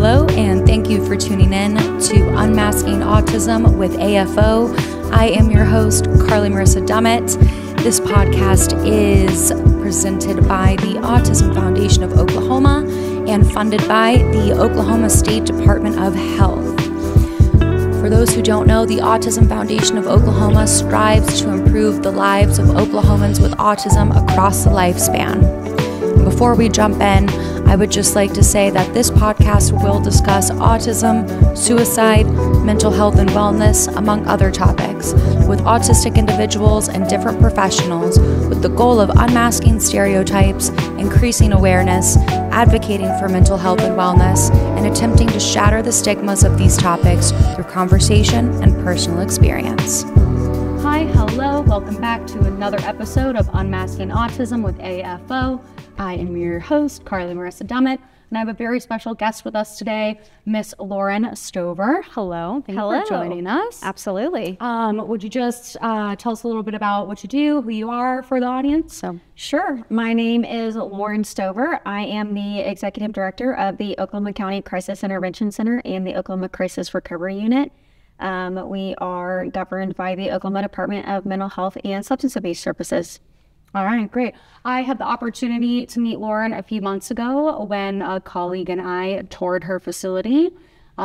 Hello, and thank you for tuning in to Unmasking Autism with AFO. I am your host, Carley Marissa Dummett. This podcast is presented by the Autism Foundation of Oklahoma and funded by the Oklahoma State Department of Health. For those who don't know, the Autism Foundation of Oklahoma strives to improve the lives of Oklahomans with autism across the lifespan. And before we jump in, I would just like to say that this podcast will discuss autism, suicide, mental health and wellness, among other topics, with autistic individuals and different professionals, with the goal of unmasking stereotypes, increasing awareness, advocating for mental health and wellness, and attempting to shatter the stigmas of these topics through conversation and personal experience. Hi, hello, welcome back to another episode of Unmasking Autism with AFO. I am your host, Carley Marissa Dummett, and I have a very special guest with us today, Miss Lauren Stover. Hello, thank you for joining us. Absolutely. Would you just tell us a little bit about what you do, who you are for the audience? Sure. My name is Lauren Stover. I am the Executive Director of the Oklahoma County Crisis Intervention Center and the Oklahoma Crisis Recovery Unit. We are governed by the Oklahoma Department of Mental Health and Substance Abuse Services. All right, great. I had the opportunity to meet Lauren a few months ago when a colleague and I toured her facility.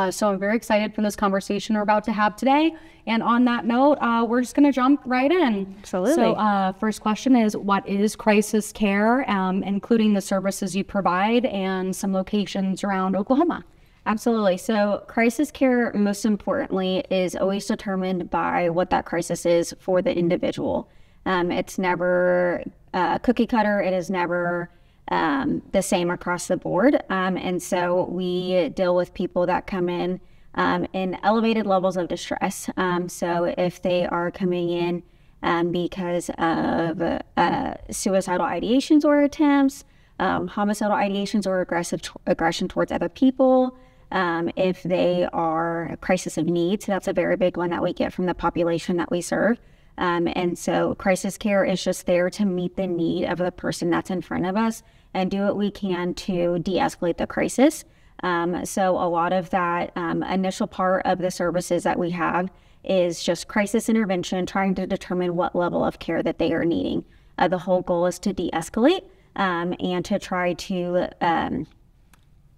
So I'm very excited for this conversation we're about to have today. And on that note, we're just going to jump right in. Absolutely. So first question is, what is crisis care, including the services you provide and some locations around Oklahoma? Absolutely. So crisis care, most importantly, is always determined by what that crisis is for the individual. It's never cookie cutter. It is never the same across the board. And so we deal with people that come in elevated levels of distress. So if they are coming in because of suicidal ideations or attempts, homicidal ideations or aggression towards other people, if they are a crisis of needs, that's a very big one that we get from the population that we serve. And so crisis care is just there to meet the need of the person that's in front of us and do what we can to de-escalate the crisis. So a lot of that initial part of the services that we have is just crisis intervention, trying to determine what level of care that they are needing. The whole goal is to de-escalate and to try to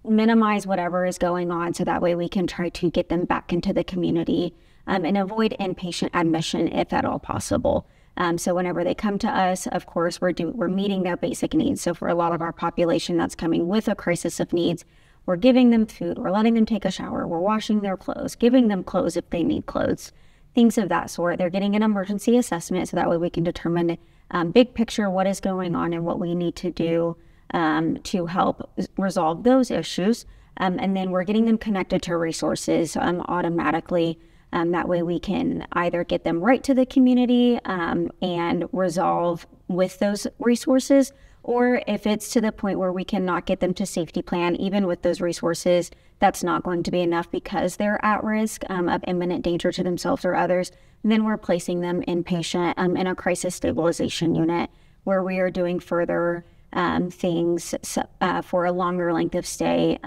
minimize whatever is going on, so that way we can try to get them back into the community and avoid inpatient admission if at all possible. So whenever they come to us, of course, we're meeting their basic needs. So for a lot of our population that's coming with a crisis of needs, we're giving them food, we're letting them take a shower, we're washing their clothes, giving them clothes if they need clothes, things of that sort. They're getting an emergency assessment, so that way we can determine big picture what is going on and what we need to do to help resolve those issues. And then we're getting them connected to resources automatically. That way we can either get them right to the community and resolve with those resources, or if it's to the point where we cannot get them to safety plan, even with those resources, that's not going to be enough because they're at risk of imminent danger to themselves or others, and then we're placing them inpatient in a crisis stabilization unit where we are doing further things for a longer length of stay,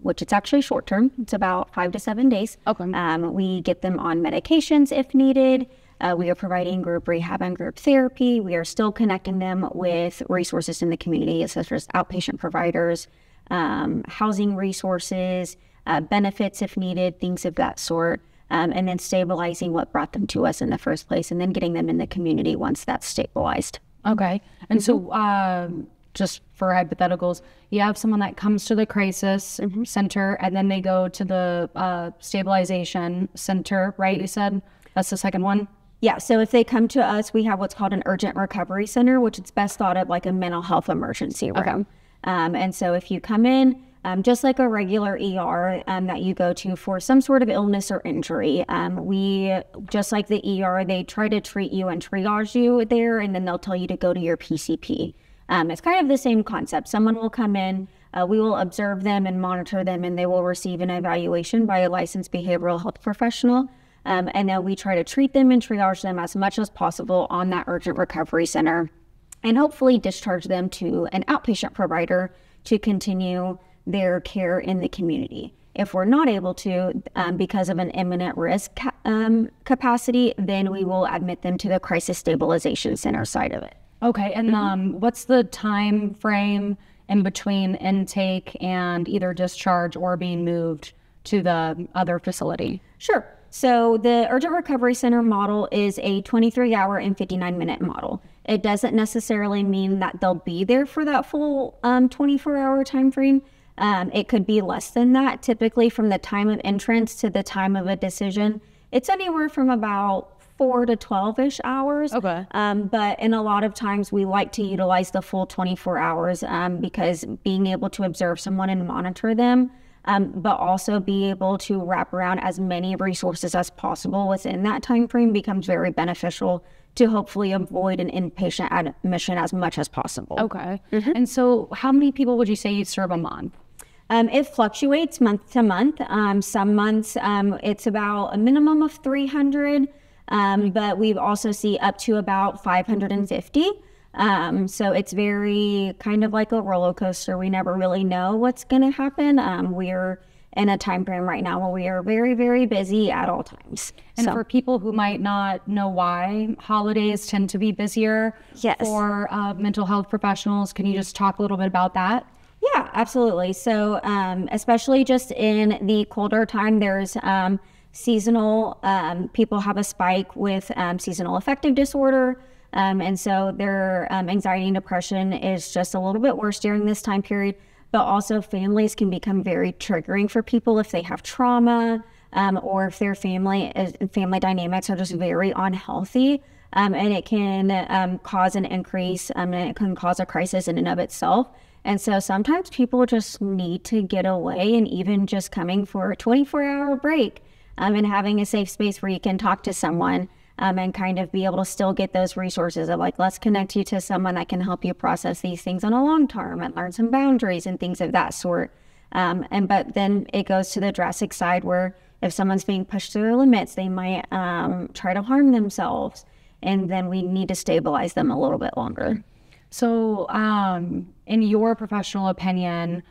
which it's actually short term. It's about 5 to 7 days. Okay. We get them on medications if needed. We are providing group rehab and group therapy. We are still connecting them with resources in the community, such as outpatient providers, housing resources, benefits if needed, things of that sort. And then stabilizing what brought them to us in the first place, and then getting them in the community once that's stabilized. Okay. And so just for hypotheticals, you have someone that comes to the crisis center and then they go to the stabilization center, right? You said that's the second one? Yeah. So if they come to us, we have what's called an urgent recovery center, which is best thought of like a mental health emergency room. Okay. And so if you come in, just like a regular ER that you go to for some sort of illness or injury, we, just like the ER, they try to treat you and triage you there, and then they'll tell you to go to your PCP. It's kind of the same concept. Someone will come in, we will observe them and monitor them, and they will receive an evaluation by a licensed behavioral health professional. And then we try to treat them and triage them as much as possible on that urgent recovery center, and hopefully discharge them to an outpatient provider to continue their care in the community. If we're not able to, because of an imminent risk capacity, then we will admit them to the crisis stabilization center side of it. Okay, and what's the time frame in between intake and either discharge or being moved to the other facility? Sure. So the Urgent Recovery Center model is a 23-hour and 59-minute model. It doesn't necessarily mean that they'll be there for that full 24-hour time frame. It could be less than that. Typically, from the time of entrance to the time of a decision, it's anywhere from about 4 to 12-ish hours. Okay. But in a lot of times, we like to utilize the full 24 hours because being able to observe someone and monitor them, but also be able to wrap around as many resources as possible within that time frame becomes very beneficial to hopefully avoid an inpatient admission as much as possible. Okay. And so how many people would you say you serve a month? It fluctuates month to month. Some months it's about a minimum of 300, but we also see up to about 550. So it's very kind of like a roller coaster. We never really know what's going to happen. We're in a time frame right now where we are very, very busy at all times. And for people who might not know why holidays tend to be busier for mental health professionals, can you just talk a little bit about that? Yeah, absolutely. So especially just in the colder time, there's seasonal, people have a spike with seasonal affective disorder. And so their anxiety and depression is just a little bit worse during this time period. But also families can become very triggering for people if they have trauma or if their family dynamics are just very unhealthy. And it can cause an increase and it can cause a crisis in and of itself. And so sometimes people just need to get away, and even just coming for a 24-hour break and having a safe space where you can talk to someone and kind of be able to still get those resources of like, let's connect you to someone that can help you process these things on a long term and learn some boundaries and things of that sort. But then it goes to the drastic side where if someone's being pushed to their limits, they might try to harm themselves, and then we need to stabilize them a little bit longer. So in your professional opinion,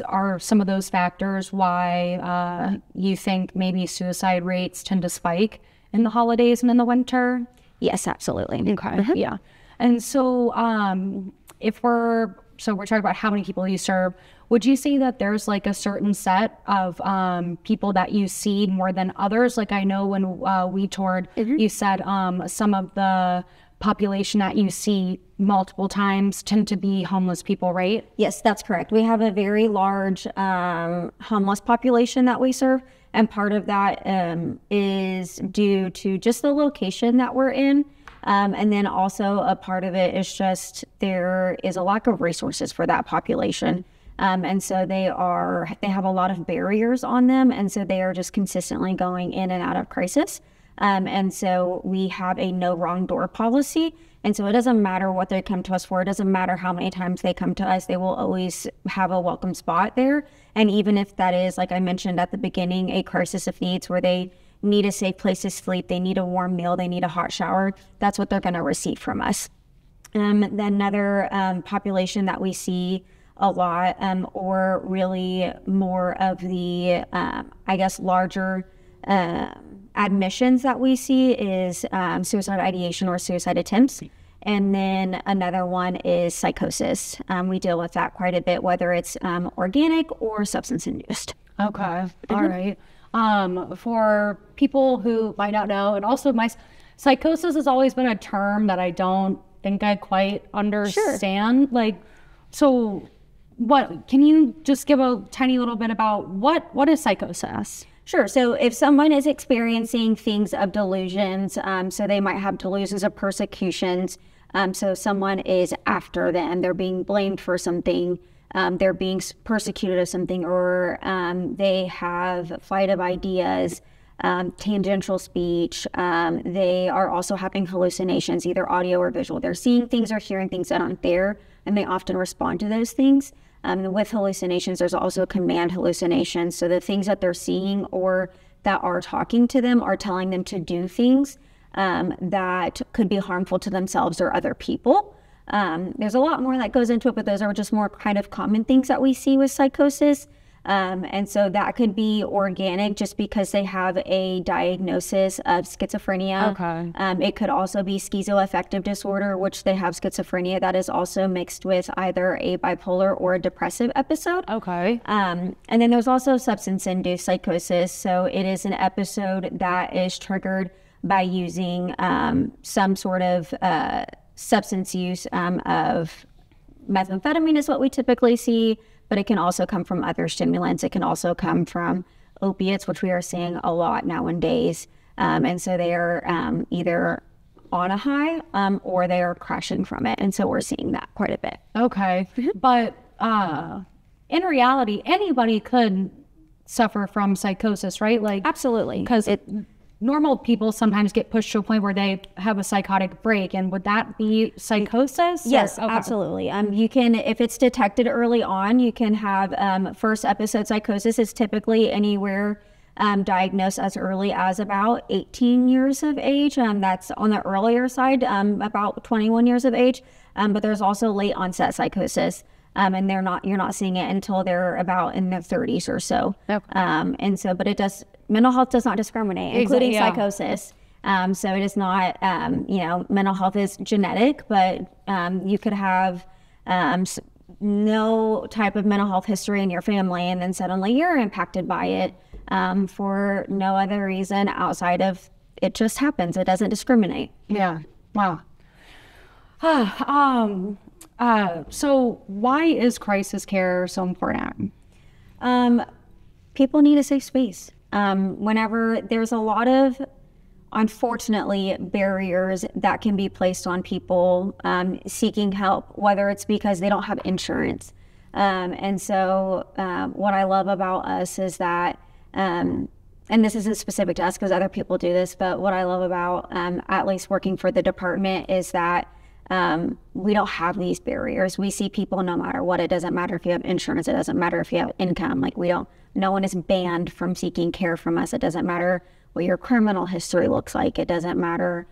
are some of those factors why you think maybe suicide rates tend to spike in the holidays and in the winter? Yes, absolutely. Okay. Yeah. And so we're talking about how many people you serve, would you say that there's like a certain set of people that you see more than others? Like I know when we toured, you said some of the population that you see multiple times tend to be homeless people, right? Yes, that's correct. We have a very large homeless population that we serve, and part of that is due to just the location that we're in. And then also a part of it is just there is a lack of resources for that population. And so they have a lot of barriers on them, and so they are just consistently going in and out of crisis. And so we have a no wrong door policy. And so it doesn't matter what they come to us for. It doesn't matter how many times they come to us. They will always have a welcome spot there. And even if that is, like I mentioned at the beginning, a crisis of needs where they need a safe place to sleep, they need a warm meal, they need a hot shower, that's what they're going to receive from us. Then another population that we see a lot, or really more of the, larger admissions that we see is suicide ideation or suicide attempts. And then another one is psychosis. We deal with that quite a bit, whether it's organic or substance induced. Okay. All right. For people who might not know, and also my psychosis has always been a term that I don't think I quite understand. Sure. Like, so what, can you just give a tiny little bit about what is psychosis? Sure. So if someone is experiencing things of delusions, so they might have delusions of persecutions. So someone is after them, they're being blamed for something, they're being persecuted of something, or they have flight of ideas, tangential speech. They are also having hallucinations, either audio or visual. They're seeing things or hearing things that aren't there, and they often respond to those things. With hallucinations, there's also command hallucinations. So the things that they're seeing or that are talking to them are telling them to do things that could be harmful to themselves or other people. There's a lot more that goes into it, but those are just more kind of common things that we see with psychosis. And so that could be organic just because they have a diagnosis of schizophrenia. Okay. It could also be schizoaffective disorder, which they have schizophrenia that is also mixed with either a bipolar or a depressive episode. Okay. And then there's also substance-induced psychosis. So it is an episode that is triggered by using some sort of substance use of methamphetamine is what we typically see, but it can also come from other stimulants. It can also come from opiates, which we are seeing a lot nowadays. And so they are either on a high or they are crashing from it. And so we're seeing that quite a bit. Okay. But in reality, anybody could suffer from psychosis, right? Like, Absolutely. because normal people sometimes get pushed to a point where they have a psychotic break, and would that be psychosis? Yes, Okay. absolutely. You can, if it's detected early on, you can have first episode psychosis is typically anywhere diagnosed as early as about 18 years of age. That's on the earlier side, about 21 years of age. But there's also late onset psychosis. And you're not seeing it until they're about in their 30s or so. Okay. And so, but mental health does not discriminate, including psychosis. So it is not, mental health is genetic, but you could have no type of mental health history in your family, and then suddenly you're impacted by it for no other reason outside of it just happens. It doesn't discriminate. Yeah. Wow. So why is crisis care so important? People need a safe space. Whenever there's a lot of, unfortunately, barriers that can be placed on people seeking help, whether it's because they don't have insurance. And so what I love about us is that, and this isn't specific to us because other people do this, but what I love about at least working for the department is that we don't have these barriers. We see people no matter what. It doesn't matter if you have insurance. It doesn't matter if you have income. Like no one is banned from seeking care from us. It doesn't matter what your criminal history looks like. It doesn't matter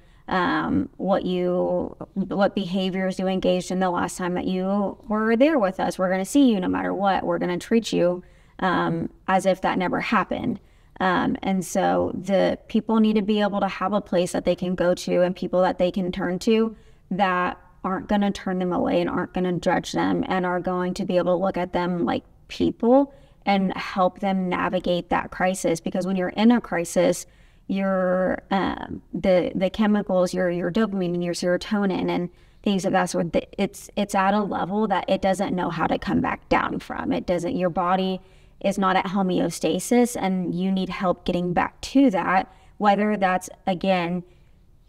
what behaviors you engaged in the last time that you were there with us. We're going to see you no matter what. We're going to treat you as if that never happened. And so the people need to be able to have a place that they can go to and people that they can turn to that aren't going to turn them away and aren't going to judge them and are going to be able to look at them like people and help them navigate that crisis. Because when you're in a crisis, your the chemicals, your dopamine and your serotonin and things of that sort, it's at a level that it doesn't know how to come back down from. Your body is not at homeostasis, and you need help getting back to that, whether that's, again,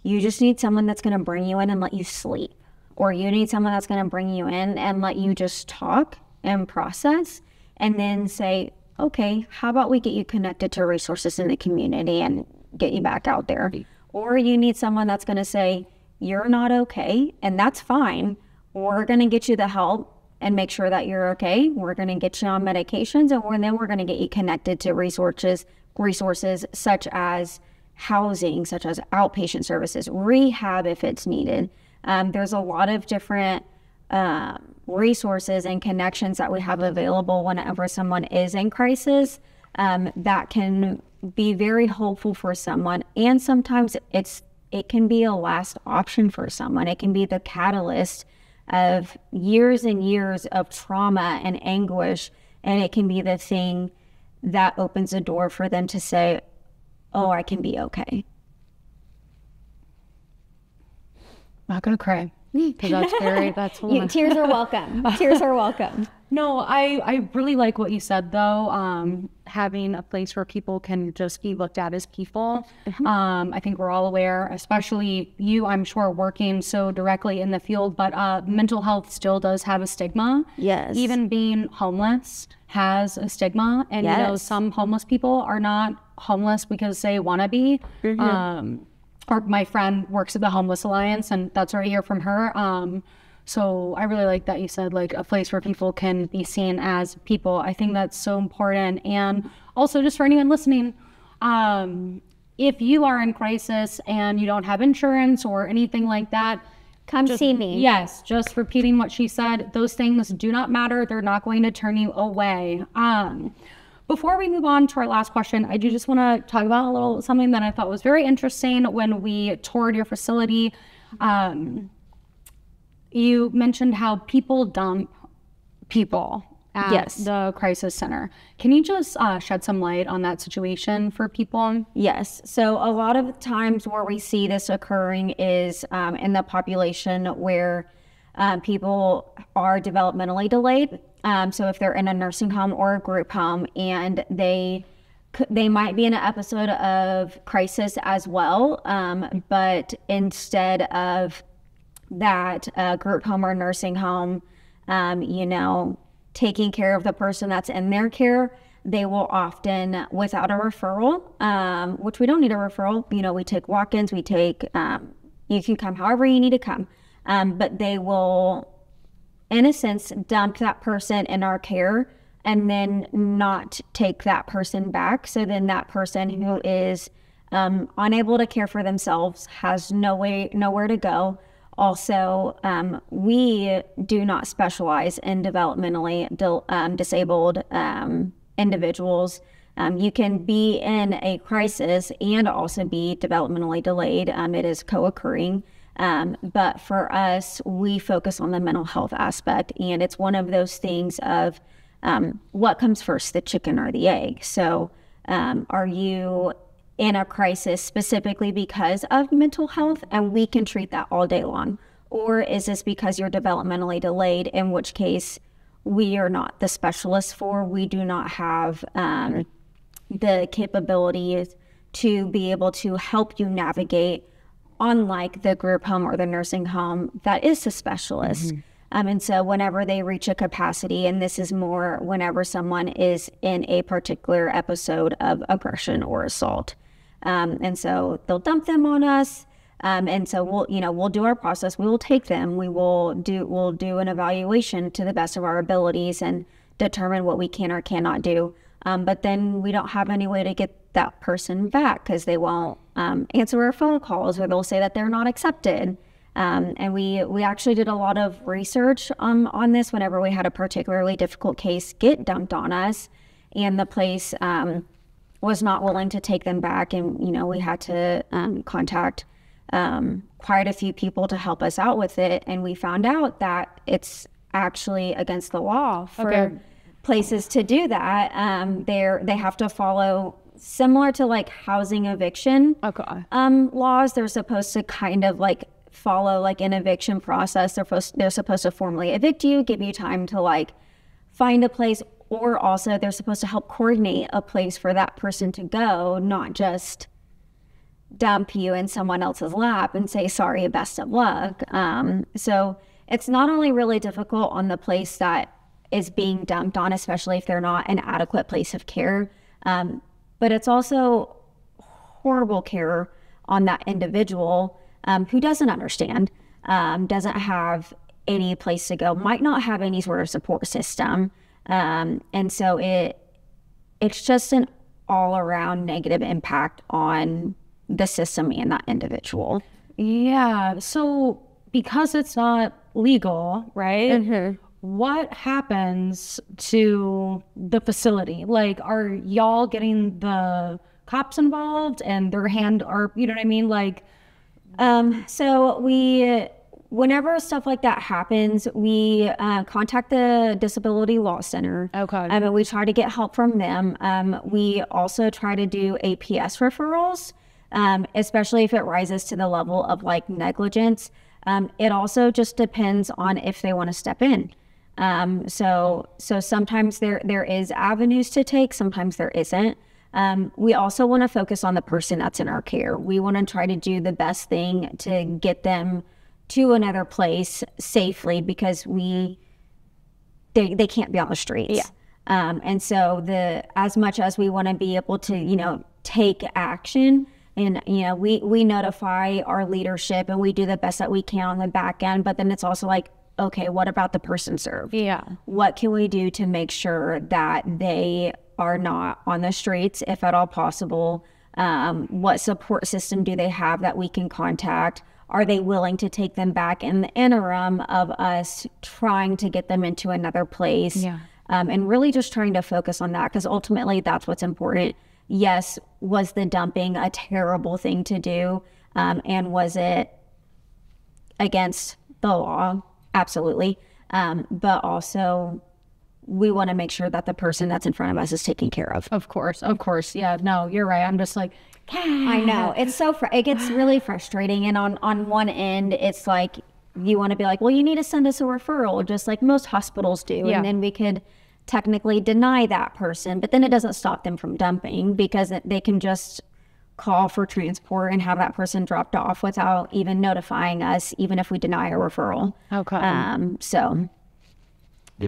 you just need someone that's going to bring you in and let you sleep, or you need someone that's going to bring you in and let you just talk and process and then say, okay, how about we get you connected to resources in the community and get you back out there? Or you need someone that's going to say, you're not okay, and that's fine. We're going to get you the help and make sure that you're okay. We're going to get you on medications, and then we're going to get you connected to resources such as housing, such as outpatient services, rehab if it's needed. There's a lot of different resources and connections that we have available whenever someone is in crisis that can be very hopeful for someone. And sometimes it can be a last option for someone. It can be the catalyst of years and years of trauma and anguish, and it can be the thing that opens a door for them to say, oh, I can be okay. Not gonna cry because that's Tears are welcome. Tears are welcome. No, I really like what you said though. Having a place where people can just be looked at as people. I think we're all aware, especially you, I'm sure, working so directly in the field, but mental health still does have a stigma. Yes. Even being homeless has a stigma, and yes. You know, some homeless people are not homeless because they want to be. Or my friend works at the Homeless Alliance, and that's where I hear from her. So I really like that you said like a place where people can be seen as people. I think that's so important. And also, just for anyone listening, if you are in crisis and you don't have insurance or anything like that, Come see me. Yes, just repeating what she said. Those things do not matter. They're not going to turn you away. Before we move on to our last question, I do just want to talk about a little something that I thought was very interesting when we toured your facility. You mentioned how people dump people at the crisis center. Can you just shed some light on that situation for people? Yes. So a lot of times where we see this occurring is in the population where people are developmentally delayed. So if they're in a nursing home or a group home, and they might be in an episode of crisis as well, but instead of that group home or nursing home, taking care of the person that's in their care, they will often, without a referral, which we don't need a referral, we take walk-ins, you can come however you need to come, but they will, in a sense, dump that person in our care and then not take that person back. So then that person who is unable to care for themselves has nowhere to go. Also, we do not specialize in developmentally disabled individuals. You can be in a crisis and also be developmentally delayed. It is co-occurring. But for us, we focus on the mental health aspect. And it's one of those things of what comes first, the chicken or the egg? So are you in a crisis specifically because of mental health, and we can treat that all day long? Or is this because you're developmentally delayed, in which case we are not the specialists for? We do not have the capabilities to be able to help you navigate, unlike the group home or the nursing home that is a specialist. And so whenever they reach a capacity, and this is more whenever someone is in a particular episode of aggression or assault, and so they'll dump them on us. And so we'll do our process. We will take them. We'll do an evaluation to the best of our abilities and determine what we can or cannot do. But then we don't have any way to get that person back because they won't answer our phone calls, or they'll say that they're not accepted. And we actually did a lot of research on this whenever we had a particularly difficult case get dumped on us, and the place was not willing to take them back. And, we had to contact quite a few people to help us out with it. And we found out that it's actually against the law for places to do that. They have to follow, similar to like housing eviction laws. They're supposed to kind of like follow like an eviction process. They're supposed to formally evict you, give you time to like find a place, or also they're supposed to help coordinate a place for that person to go, not just dump you in someone else's lap and say, sorry, best of luck. So it's not only really difficult on the place that is being dumped on, especially if they're not an adequate place of care, but it's also horrible care on that individual who doesn't understand, doesn't have any place to go, might not have any sort of support system. And so it's just an all-around negative impact on the system and that individual. Yeah. So because it's not legal, right? What happens to the facility? Like, are y'all getting the cops involved and their hand, or you know what I mean? Like, so whenever stuff like that happens, we contact the Disability Law Center. And we try to get help from them. We also try to do APS referrals, especially if it rises to the level of like negligence. It also just depends on if they want to step in. So sometimes there is avenues to take, sometimes there isn't. We also want to focus on the person that's in our care. We want to try to do the best thing to get them to another place safely, because they can't be on the streets. And so as much as we want to be able to, take action, and, we notify our leadership and we do the best that we can on the back end, but then it's also like, okay, what about the person served? What can we do to make sure that they are not on the streets, if at all possible? What support system do they have that we can contact? are they willing to take them back in the interim of us trying to get them into another place? Yeah. And really just trying to focus on that, because ultimately that's what's important. Yes, was the dumping a terrible thing to do? And was it against the law? Absolutely. But also, we want to make sure that the person that's in front of us is taken care of. Of course. Yeah, no, you're right. I'm just like, I know. It's it gets really frustrating. And on one end, it's like, you want to be like, well, you need to send us a referral, just like most hospitals do. Yeah. And then we could technically deny that person, but then it doesn't stop them from dumping, because they can just call for transport and have that person dropped off without even notifying us, even if we deny a referral. okay. So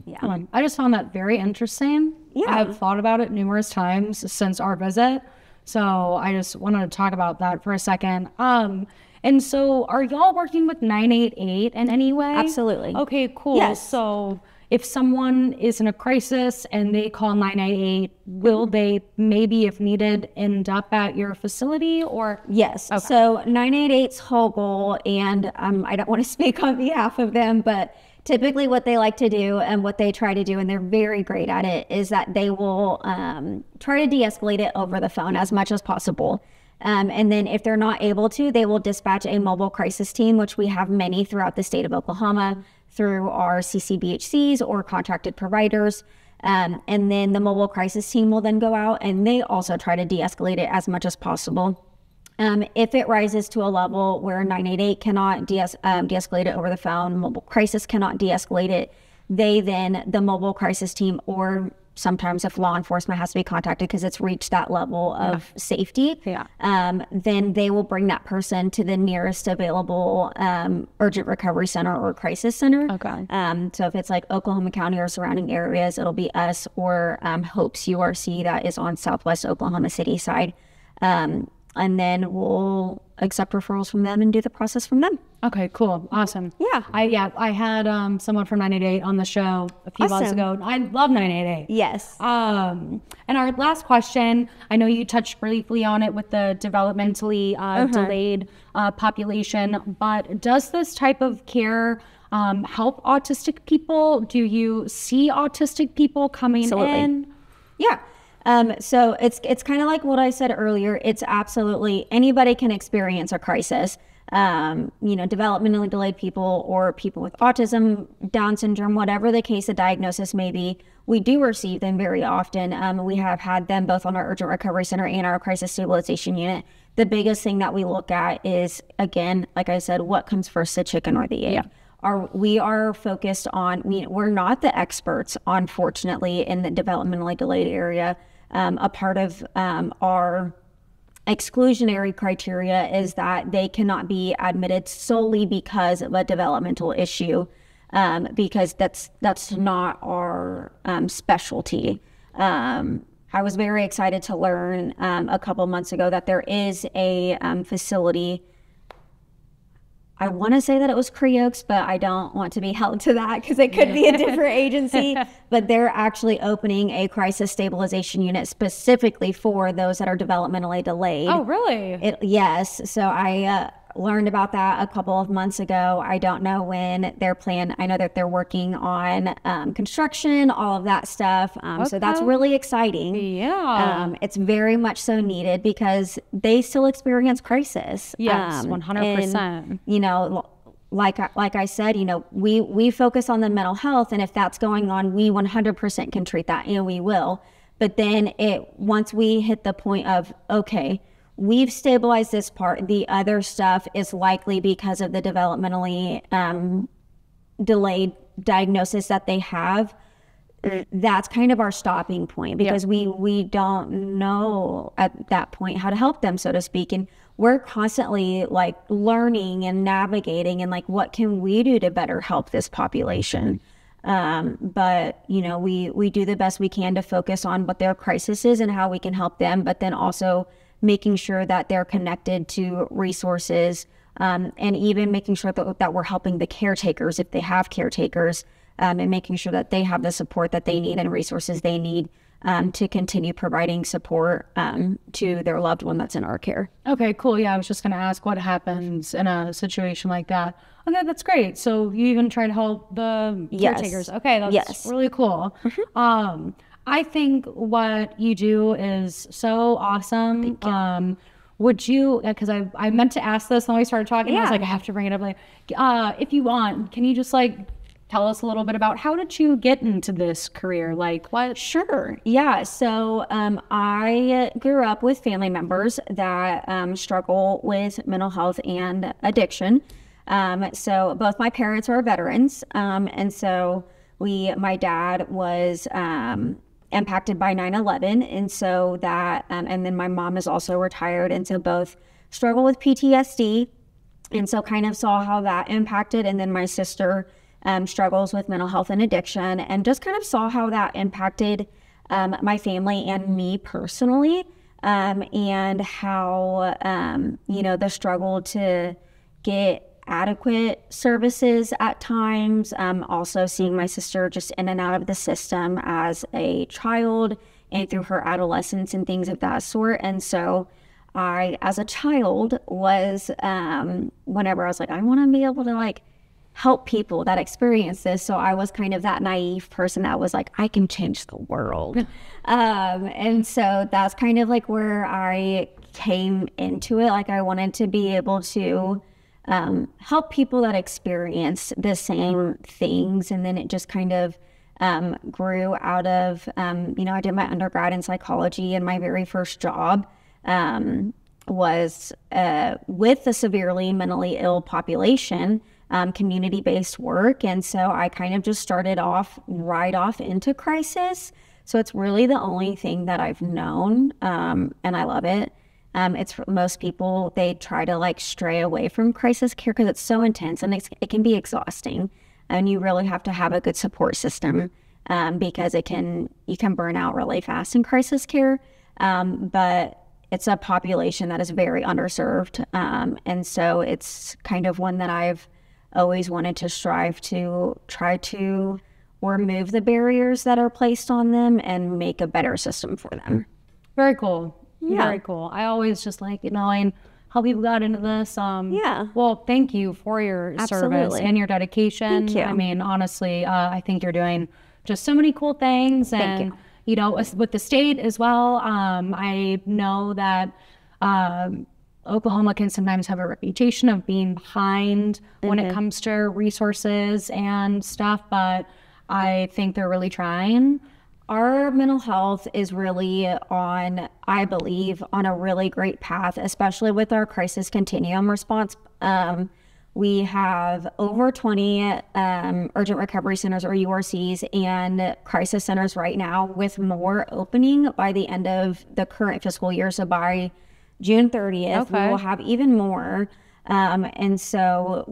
yeah. I just found that very interesting. Yeah. I've thought about it numerous times since our visit. So I just wanted to talk about that for a second. And so are y'all working with 988 in any way? Absolutely. Okay, cool. Yes. So if someone is in a crisis and they call 988, will they maybe, if needed, end up at your facility or? Yes. Okay. So 988's whole goal, and I don't want to speak on behalf of them, but typically what they like to do and what they try to do, and they're very great at it, is that they will try to de-escalate it over the phone as much as possible. And then if they're not able to, they will dispatch a mobile crisis team, which we have many throughout the state of Oklahoma through our CCBHCs or contracted providers. And then the mobile crisis team will then go out and they also try to de-escalate it as much as possible. If it rises to a level where 988 cannot de-escalate it over the phone, mobile crisis cannot de-escalate it, the mobile crisis team, or sometimes if law enforcement has to be contacted because it's reached that level of safety, then they will bring that person to the nearest available urgent recovery center or crisis center. Okay. So if it's like Oklahoma County or surrounding areas, it'll be us or Hope's URC that is on Southwest Oklahoma City side. And then we'll accept referrals from them and do the process from them. Okay, cool. Awesome. Yeah. I had someone from 988 on the show a few months ago. I love 988. Yes. And our last question, I know you touched briefly on it with the developmentally delayed population, but does this type of care help autistic people? Do you see autistic people coming in? Yeah. So it's kind of like what I said earlier. It's absolutely anybody can experience a crisis. Developmentally delayed people or people with autism, Down syndrome, whatever the case of diagnosis may be, we do receive them very often. We have had them both on our urgent recovery center and our crisis stabilization unit. The biggest thing that we look at is, again, like I said, what comes first, the chicken or the egg? Yeah. We are focused on, we're not the experts, unfortunately, in the developmentally delayed area. A part of our exclusionary criteria is that they cannot be admitted solely because of a developmental issue, because that's not our specialty. I was very excited to learn a couple months ago that there is a facility. I want to say that it was Creoaks, but I don't want to be held to that because it could be a different agency. But they're actually opening a crisis stabilization unit specifically for those that are developmentally delayed. Oh, really? Yes. So I learned about that a couple of months ago. I don't know when their plan. I know that they're working on construction, all of that stuff. So that's really exciting. Yeah. It's very much so needed because they still experience crisis. Yes, 100%. And, like I said, we focus on the mental health, and if that's going on, we 100% can treat that, and we will. But then once we hit the point of, okay, we've stabilized this part, the other stuff is likely because of the developmentally delayed diagnosis that they have. That's kind of our stopping point because we don't know at that point how to help them, so to speak. And we're constantly like learning and navigating and like, what can we do to better help this population? But we do the best we can to focus on what their crisis is and how we can help them, but then also making sure that they're connected to resources, and even making sure that we're helping the caretakers if they have caretakers, and making sure that they have the support that they need and resources they need to continue providing support to their loved one that's in our care. Okay, cool. Yeah, I was just going to ask what happens in a situation like that. Okay, that's great. So you even try to help the caretakers. Okay, that's really cool. I think what you do is so awesome. Would you, because I meant to ask this when we started talking, I was like, I have to bring it up. Like, if you want, can you just like tell us a little bit about how did you get into this career? Like what? Sure. Yeah. So I grew up with family members that struggle with mental health and addiction. So both my parents are veterans. And so my dad was impacted by 9/11. And so that, and then my mom is also retired. And so both struggle with PTSD. And so kind of saw how that impacted. And then my sister struggles with mental health and addiction, and just kind of saw how that impacted my family and me personally, and how, the struggle to get adequate services at times. Also seeing my sister just in and out of the system as a child and through her adolescence and things of that sort. And so I, as a child, was, whenever I was like, I want to be able to like help people that experience this. So I was kind of that naive person that was like, I can change the world. And so that's kind of like where I came into it. Like I wanted to be able to help people that experience the same things. And then it just kind of grew out of, I did my undergrad in psychology, and my very first job was with the severely mentally ill population, community-based work. And so I kind of just started right off into crisis. So it's really the only thing that I've known, and I love it. It's for most people, they try to like stray away from crisis care because it's so intense and it can be exhausting. And you really have to have a good support system because you can burn out really fast in crisis care. But it's a population that is very underserved. And so it's kind of one that I've always wanted to strive to try to remove the barriers that are placed on them and make a better system for them. Very cool. Yeah. Very cool. I always just like knowing how people got into this. Well, thank you for your service and your dedication. Thank you. I mean, honestly, I think you're doing just so many cool things. And, with the state as well, I know that Oklahoma can sometimes have a reputation of being behind when it comes to resources and stuff, but I think they're really trying. Our mental health is really I believe, on a really great path, especially with our crisis continuum response. We have over 20 urgent recovery centers, or URCs, and crisis centers right now, with more opening by the end of the current fiscal year. So by June 30th, we will have even more. And so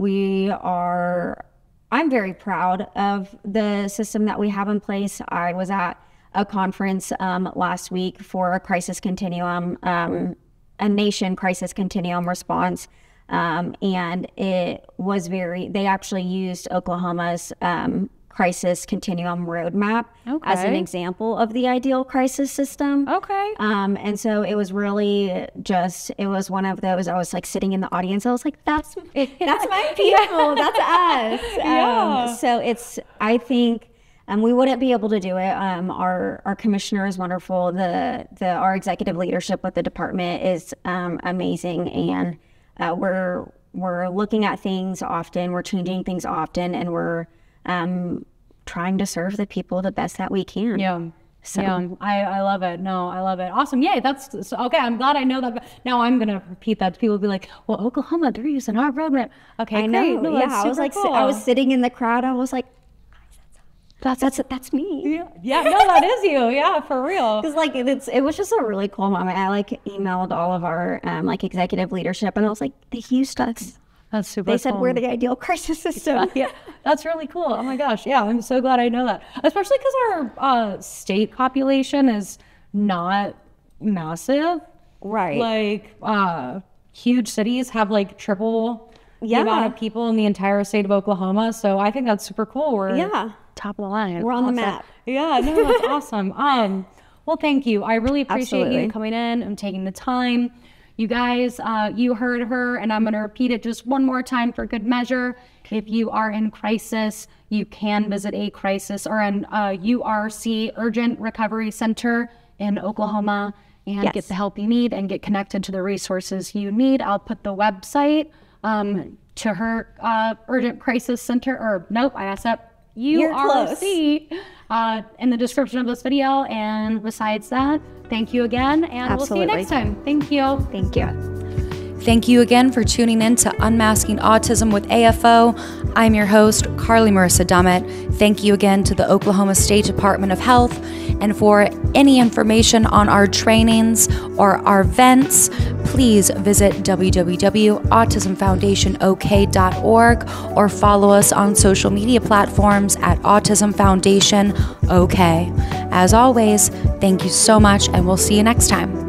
I'm very proud of the system that we have in place. I was at a conference last week for a crisis continuum, a nation crisis continuum response. And it was they actually used Oklahoma's crisis continuum roadmap as an example of the ideal crisis system. And so it was really it was one of those, I was like sitting in the audience, I was like, that's my people, that's us. So I think we wouldn't be able to do it. Our commissioner is wonderful. Our executive leadership with the department is amazing, and we're looking at things often, we're changing things often, and we're trying to serve the people the best that we can. I love it. No, I love it. Awesome. Yay. That's okay. I'm glad I know that. Now I'm going to repeat that. People will be like, well, Oklahoma, they're using our roadmap. Okay. I know. No, I was like, cool. I was sitting in the crowd. I was like, that's me. Yeah. No, that is you. Yeah, for real. Because it was just a really cool moment. I emailed all of our executive leadership, and I was like, they used us. That's super cool. They said we're the ideal crisis system. Yeah, that's really cool. Oh my gosh. Yeah, I'm so glad I know that. Especially because our state population is not massive. Right. Huge cities have triple the amount of people in the entire state of Oklahoma. So I think that's super cool. We're top of the line. We're on the map. Yeah, no, that's awesome. Well, thank you. I really appreciate you coming in and taking the time. You guys, you heard her, and I'm going to repeat it just one more time for good measure. If you are in crisis, you can visit a crisis or an URC Urgent Recovery Center in Oklahoma and get the help you need and get connected to the resources you need. I'll put the website to her Urgent Crisis Center, or nope, I asked up URC in the description of this video. And besides that, thank you again, and we'll see you next time. Thank you. Thank you. Thank you again for tuning in to Unmasking Autism with AFO. I'm your host, Carley Marissa Dummett. Thank you again to the Oklahoma State Department of Health. And for any information on our trainings or our events, please visit www.autismfoundationok.org or follow us on social media platforms at Autism Foundation OK. As always, thank you so much, and we'll see you next time.